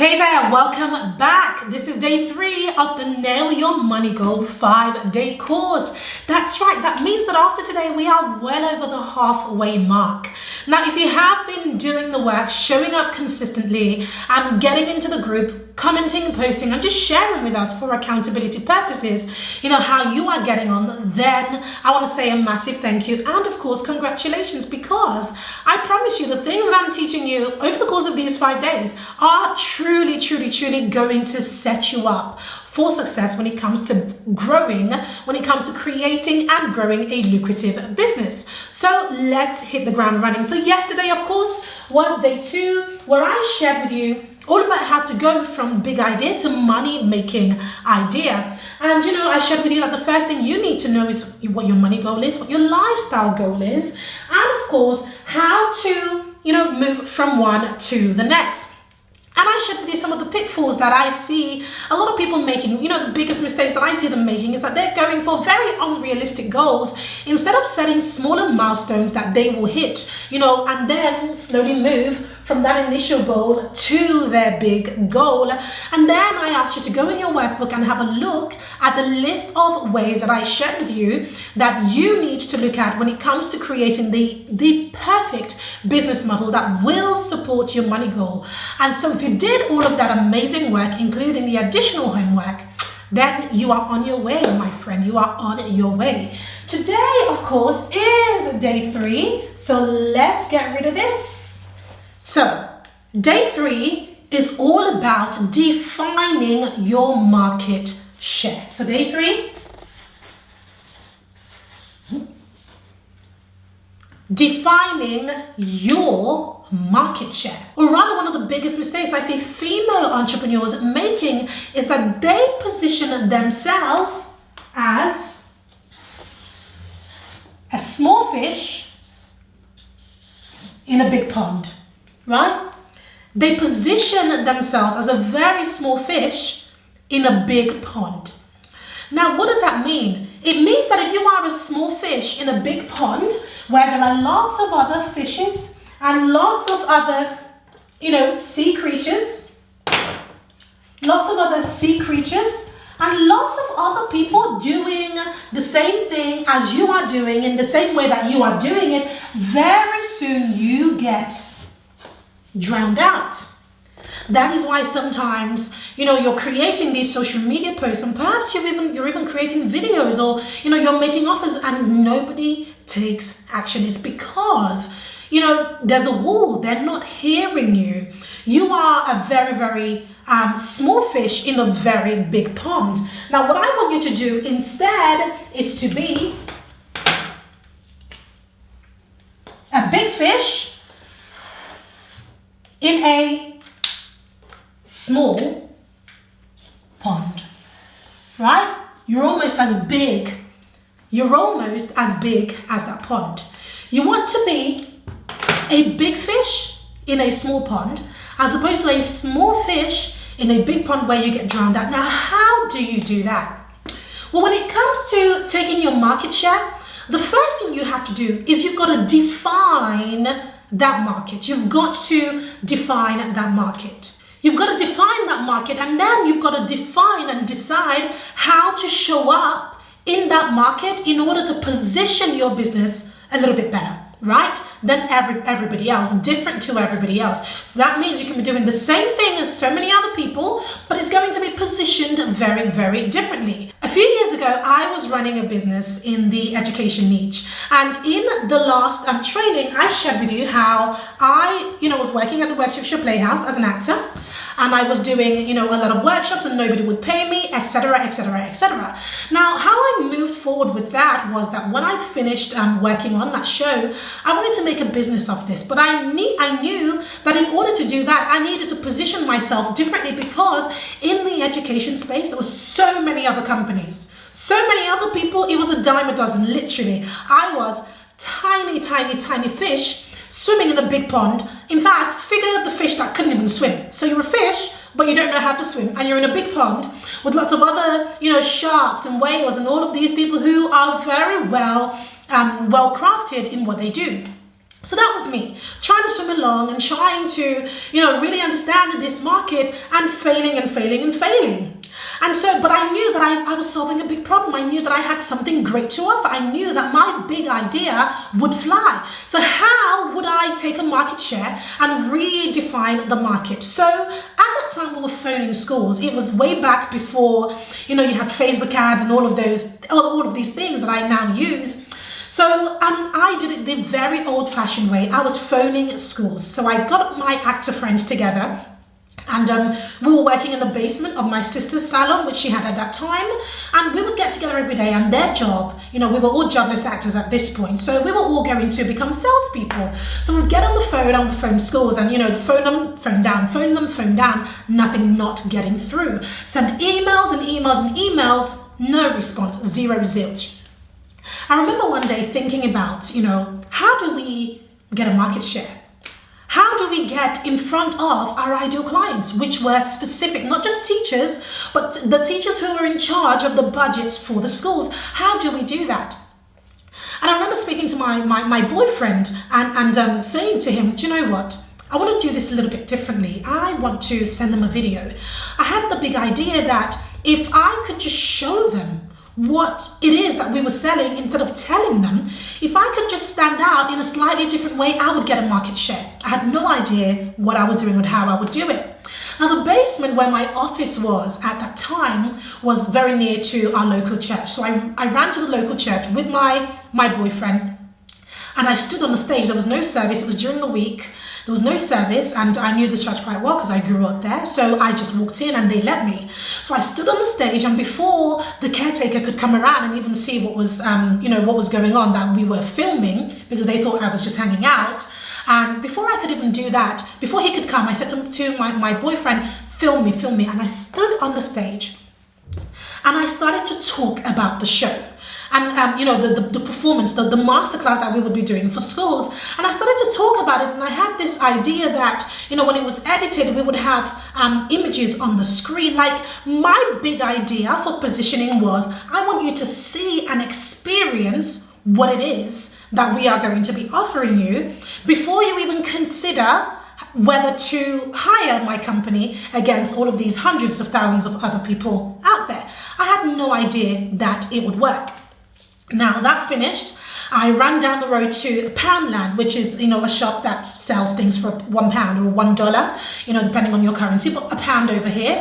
Hey there, welcome back. This is day 3 of the Nail Your Money Goal 5-day course. That's right, that means that after today we are well over the halfway mark. Now, if you have been doing the work, showing up consistently, and getting into the group, commenting, posting, and just sharing with us for accountability purposes, how you are getting on, then I want to say a massive thank you and of course congratulations, because I promise you the things that I'm teaching you over the course of these 5 days are truly going to set you up for success when it comes to growing, when it comes to creating and growing a lucrative business. So let's hit the ground running. So yesterday, of course, was day 2, where I shared with you all about how to go from big idea to money making idea. And I shared with you that the first thing you need to know is what your money goal is, what your lifestyle goal is, and of course how to move from one to the next. And I shared with you some of the pitfalls that I see a lot of people making. The biggest mistakes that I see them making is that they're going for very unrealistic goals instead of setting smaller milestones that they will hit, and then slowly move from that initial goal to their big goal. And then I asked you to go in your workbook and have a look at the list of ways that I shared with you that you need to look at when it comes to creating the perfect business model that will support your money goal. And so if you did all of that amazing work, including the additional homework, then you are on your way, my friend. You are on your way. Today, of course, is day 3. So let's get rid of this. So day 3 is all about defining your market share. So day 3, defining your market share. Or rather, one of the biggest mistakes I see female entrepreneurs making is that they position themselves as a small fish in a big pond, right? They position themselves as a very small fish in a big pond. Now, what does that mean? It means that if you are a small fish in a big pond where there are lots of other fishes and lots of other, sea creatures, and lots of other people doing the same thing as you are doing in the same way that you are doing it, very soon you get drowned out. That is why sometimes, you're creating these social media posts, and perhaps you're even creating videos, or, you're making offers and nobody takes action. It's because, there's a wall. They're not hearing you. You are a very small fish in a very big pond. Now, what I want you to do instead is to be a big fish in a small pond, right? You're almost as big as that pond. You want to be a big fish in a small pond as opposed to a small fish in a big pond where you get drowned out. Now, how do you do that? Well, when it comes to taking your market share, the first thing you have to do is you've got to define that market. You've got to define that market. You've got to define that market, and then you've got to define and decide how to show up in that market in order to position your business a little bit better, right? Than everybody else, different to everybody else. So that means you can be doing the same thing as so many other people, but it's going to be positioned very differently. A few years ago, I was running a business in the education niche, and in the last training, I shared with you how I, was working at the West Yorkshire Playhouse as an actor. And I was doing, a lot of workshops and nobody would pay me, etc. Now, how I moved forward with that was that when I finished working on that show, I wanted to make a business of this. But I knew that in order to do that, I needed to position myself differently, because in the education space, there were so many other companies, so many other people. It was a dime a dozen, literally. I was tiny fish swimming in a big pond. In fact, figure the fish that couldn't even swim. So you're a fish, but you don't know how to swim, and you're in a big pond with lots of other, sharks and whales and all of these people who are very well crafted in what they do. So that was me trying to swim along and trying to, really understand this market and failing and failing and failing. And so, but I knew that I was solving a big problem. I knew that I had something great to offer. I knew that my big idea would fly. So how would I take a market share and redefine the market? So at that time we were phoning schools. It was way back before, you had Facebook ads and all of these things that I now use. So I did it the very old-fashioned way. I was phoning schools. So I got my actor friends together, and we were working in the basement of my sister's salon, which she had at that time. And we would get together every day, and their job, we were all jobless actors at this point. So we were all going to become salespeople. So we'd get on the phone and we'd phone schools and, phone them, phone down, phone them, phone down, nothing not getting through. Send emails and emails and emails, no response, zero zilch. I remember one day thinking about, how do we get a market share? How do we get in front of our ideal clients, which were specific, not just teachers, but the teachers who were in charge of the budgets for the schools? How do we do that? And I remember speaking to my boyfriend and saying to him, do you know what? I want to do this a little bit differently. I want to send them a video. I had the big idea that if I could just show them what it is that we were selling instead of telling them, if I could just stand out in a slightly different way, I would get a market share. I had no idea what I was doing and how I would do it. Now, the basement where my office was at that time was very near to our local church. So I ran to the local church with my boyfriend, and I stood on the stage. There was no service. It was during the week. There was no service, and I knew the church quite well because I grew up there. So I just walked in and they let me. So I stood on the stage, and before the caretaker could come around and even see what was, what was going on, that we were filming, because they thought I was just hanging out. And before I could even do that, before he could come, I said to my boyfriend, film me. And I stood on the stage and I started to talk about the show. And, the performance, the masterclass that we would be doing for schools. And I started to talk about it, and I had this idea that, when it was edited, we would have images on the screen. Like, my big idea for positioning was, I want you to see and experience what it is that we are going to be offering you before you even consider whether to hire my company against all of these hundreds of thousands of other people out there. I had no idea that it would work. Now that finished, I ran down the road to Poundland, which is, a shop that sells things for £1 or $1, depending on your currency, but £1 over here.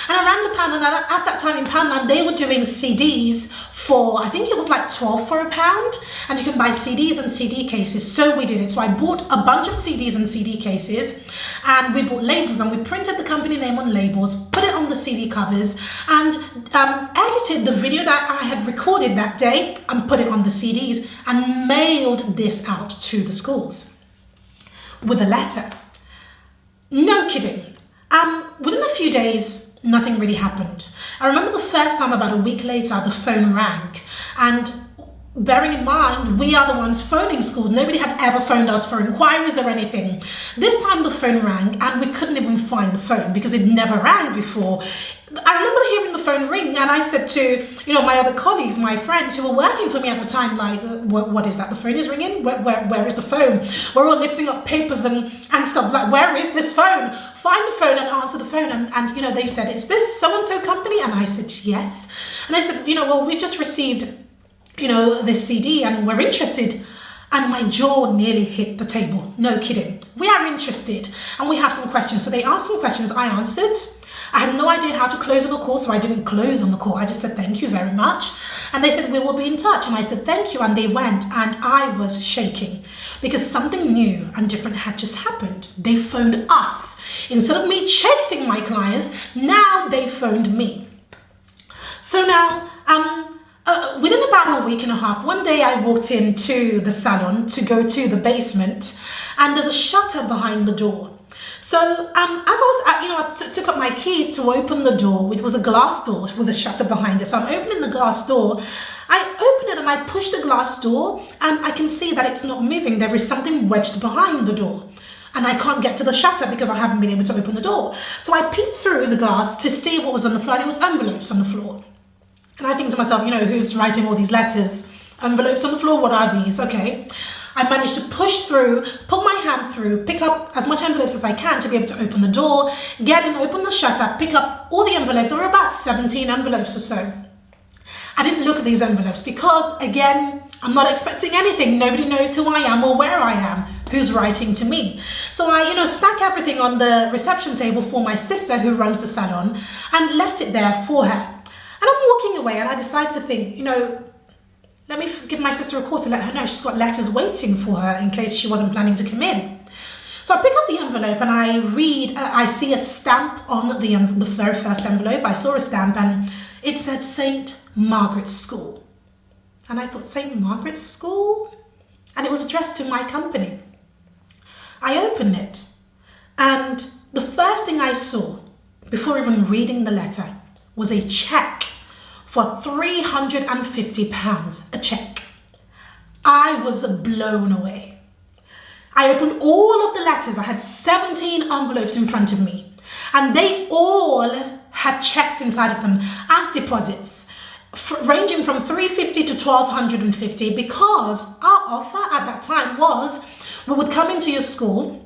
And I ran to Poundland, and at that time in Poundland, they were doing CDs for, I think it was like 12 for £1, and you can buy CDs and CD cases. So we did it. So I bought a bunch of CDs and CD cases, and we bought labels, and we printed the company name on labels, put it on the CD covers, and edited the video that I had recorded that day and put it on the CDs, and mailed this out to the schools with a letter. No kidding. Within a few days, nothing really happened. I remember the first time, about a week later, the phone rang, and bearing in mind, we are the ones phoning schools. Nobody had ever phoned us for inquiries or anything. This time the phone rang, and we couldn't even find the phone because it never rang before. I remember hearing the phone ring, and I said to, my other colleagues, my friends who were working for me at the time, like, what is that? The phone is ringing? Where is the phone? We're all lifting up papers and stuff, like, where is this phone? Find the phone and answer the phone. And they said, is this so-and-so company? And I said, yes. And they said, well, we've just received, this CD and we're interested. And my jaw nearly hit the table. No kidding. We are interested and we have some questions. So they asked some questions, I answered. I had no idea how to close on the call, so I didn't close on the call. I just said, thank you very much. And they said, we will be in touch. And I said, thank you. And they went, and I was shaking because something new and different had just happened. They phoned us. Instead of me chasing my clients, now they phoned me. So now, within about a week and a half, one day I walked into the salon to go to the basement, and there's a shutter behind the door. So as I was, I took up my keys to open the door, which was a glass door with a shutter behind it. So I'm opening the glass door. I open it and I push the glass door, and I can see that it's not moving. There is something wedged behind the door, and I can't get to the shutter because I haven't been able to open the door. So I peeked through the glass to see what was on the floor, and it was envelopes on the floor. And I think to myself, who's writing all these letters? Envelopes on the floor, what are these? Okay. I managed to push through, put my hand through, pick up as much envelopes as I can to be able to open the door, get in, open the shutter, pick up all the envelopes. There were about 17 envelopes or so. I didn't look at these envelopes because, again, I'm not expecting anything. Nobody knows who I am or where I am, who's writing to me. So I, stack everything on the reception table for my sister who runs the salon and left it there for her. And I'm walking away and I decide to think, let me give my sister a call to let her know she's got letters waiting for her in case she wasn't planning to come in. So I pick up the envelope and I read, I see a stamp on the very first envelope. I saw a stamp and it said St. Margaret's School. And I thought, St. Margaret's School? And it was addressed to my company. I opened it and the first thing I saw before even reading the letter was a check for £350, a check. I was blown away. I opened all of the letters. I had 17 envelopes in front of me and they all had checks inside of them as deposits, ranging from $350 to $1,250, because our offer at that time was we would come into your school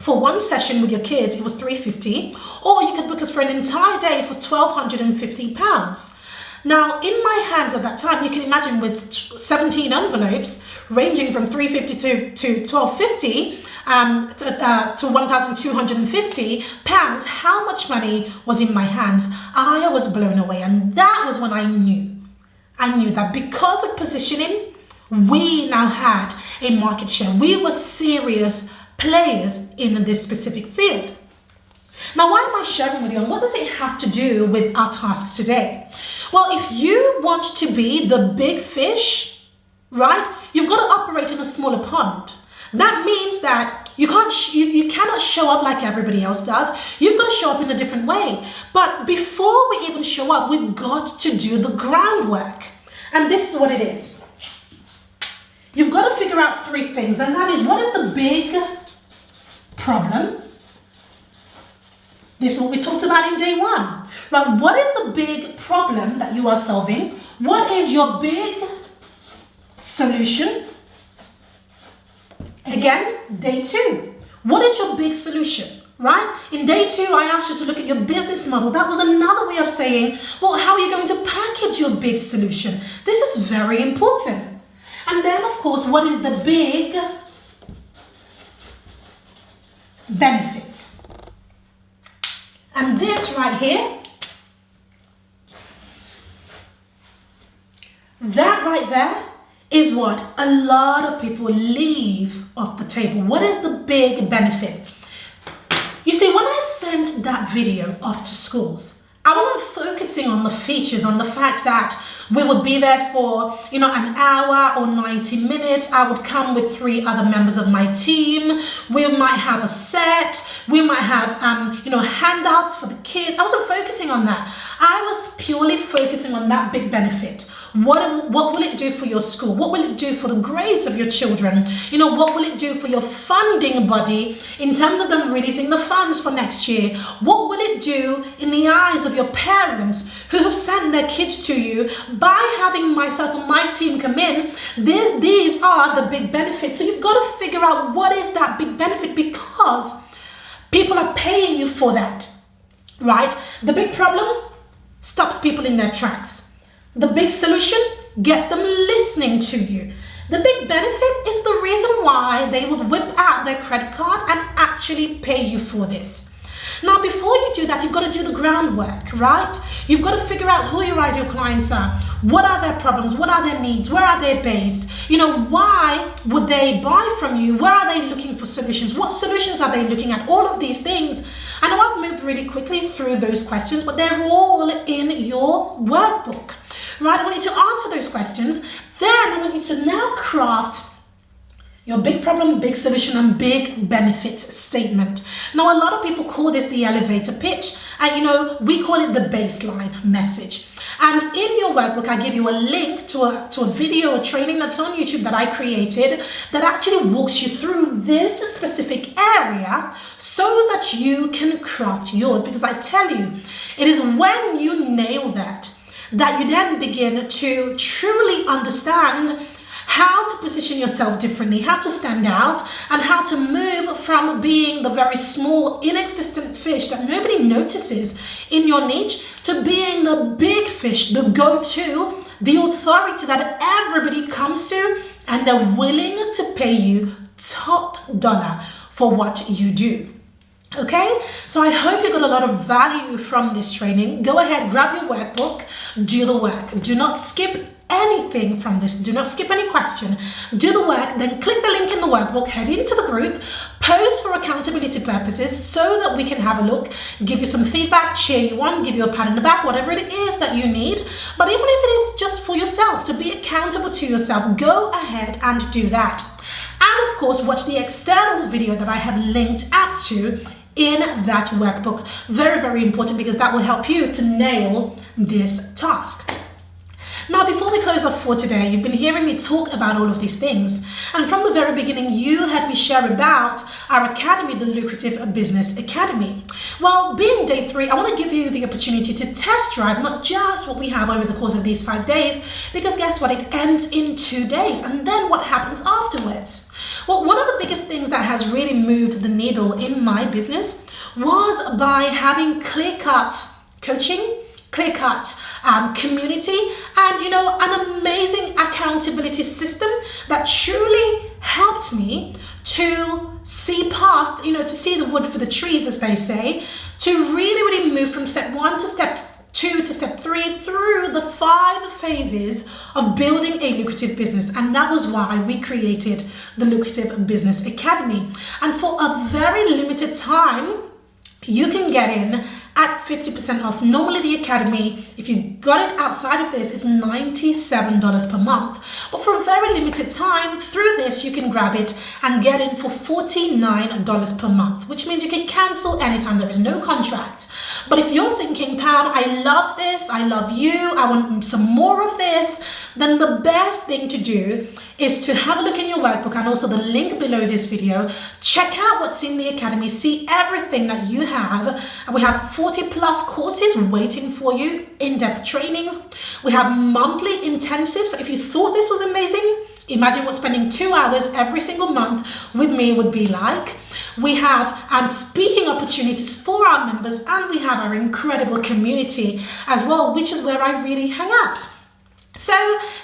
for one session with your kids, it was $350, or you could book us for an entire day for £1,250. Now, in my hands at that time, you can imagine with 17 envelopes ranging from $350 to $1,250 to £1,250, how much money was in my hands. I was blown away, and that was when I knew that because of positioning, we now had a market share. We were serious players in this specific field. Now, why am I sharing with you, and what does it have to do with our task today? Well, if you want to be the big fish, right, you've got to operate in a smaller pond. That means that you cannot show up like everybody else does. You've got to show up in a different way. But before we even show up, we've got to do the groundwork. And this is what it is. You've got to figure out three things, and that is, what is the big problem? This is what we talked about in day one. Right? What is the big problem that you are solving? What is your big solution? Again, day two. What is your big solution? Right? In day two, I asked you to look at your business model. That was another way of saying, well, how are you going to package your big solution? This is very important. And then, of course, what is the big benefit? And this right here, that right there is what a lot of people leave off the table. What is the big benefit? You see, when I sent that video off to schools, I wasn't focusing on the features, on the fact that we would be there for, an hour or 90 minutes. I would come with 3 other members of my team. We might have a set. We might have, handouts for the kids. I wasn't focusing on that. I was purely focusing on that big benefit. What will it do for your school? What will it do for the grades of your children? What will it do for your funding body in terms of them releasing the funds for next year? What will it do in the eyes of your parents who have sent their kids to you by having myself and my team come in? These are the big benefits. So you've got to figure out what is that big benefit, because people are paying you for that, right? The big problem stops people in their tracks. The big solution gets them listening to you. The big benefit is the reason why they would whip out their credit card and actually pay you for this. Now, before you do that, you've got to do the groundwork, right? You've got to figure out who your ideal clients are. What are their problems? What are their needs? Where are they based? Why would they buy from you? Where are they looking for solutions? What solutions are they looking at? All of these things. I know I've moved really quickly through those questions, but they're all in your workbook, right? I want you to answer those questions. Then I want you to now craft your big problem, big solution, and big benefit statement. Now, a lot of people call this the elevator pitch, and we call it the baseline message. And in your workbook, I give you a link to a video, a training that's on YouTube that I created that actually walks you through this specific area so that you can craft yours. Because I tell you, it is when you nail that you then begin to truly understand how to position yourself differently, how to stand out, and how to move from being the very small, inexistent fish that nobody notices in your niche to being the big fish, the go-to, the authority that everybody comes to, and they're willing to pay you top dollar for what you do. Okay, so I hope you got a lot of value from this training. Go ahead, grab your workbook, do the work. Do not skip anything from this. Do not skip any question. Do the work, then click the link in the workbook, head into the group, post for accountability purposes so that we can have a look, give you some feedback, cheer you on, give you a pat on the back, whatever it is that you need. But even if it is just for yourself, to be accountable to yourself, go ahead and do that. And of course, watch the external video that I have linked out to in that workbook. Very, very important, because that will help you to nail this task. Now, before we close off for today, you've been hearing me talk about all of these things. And from the very beginning, you heard me share about our academy, the Lucrative Business Academy. Well, being day 3, I want to give you the opportunity to test drive not just what we have over the course of these 5 days, because guess what? It ends in 2 days. And then what happens afterwards? Well, one of the biggest things that has really moved the needle in my business was by having clear-cut coaching, clear-cut community, and an amazing accountability system that truly helped me to see past, to see the wood for the trees, as they say, to really move from step 1 to step 2 to step 3 through the 5 phases of building a lucrative business. And that was why we created the Lucrative Business Academy. And for a very limited time, you can get in at 50% off. Normally the Academy, if you got it outside of this, it's $97 per month. But for a very limited time, through this, you can grab it and get in for $49 per month, which means you can cancel anytime. There is no contract. But if you're thinking, Pam, I loved this, I love you, I want some more of this, then the best thing to do is to have a look in your workbook and also the link below this video. Check out what's in the Academy, see everything that you have. And we have 40 plus courses waiting for you, in-depth trainings. We have monthly intensives. So if you thought this was amazing, imagine what spending 2 hours every single month with me would be like. We have speaking opportunities for our members, and we have our incredible community as well, which is where I really hang out. So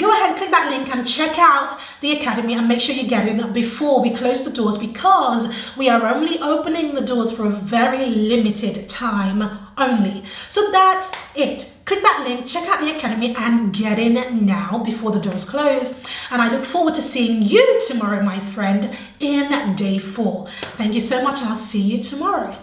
go ahead, click that link and check out the Academy, and make sure you get in before we close the doors, because we are only opening the doors for a very limited time only. So that's it. Click that link, check out the Academy, and get in now before the doors close. And I look forward to seeing you tomorrow, my friend, in day 4. Thank you so much, and I'll see you tomorrow.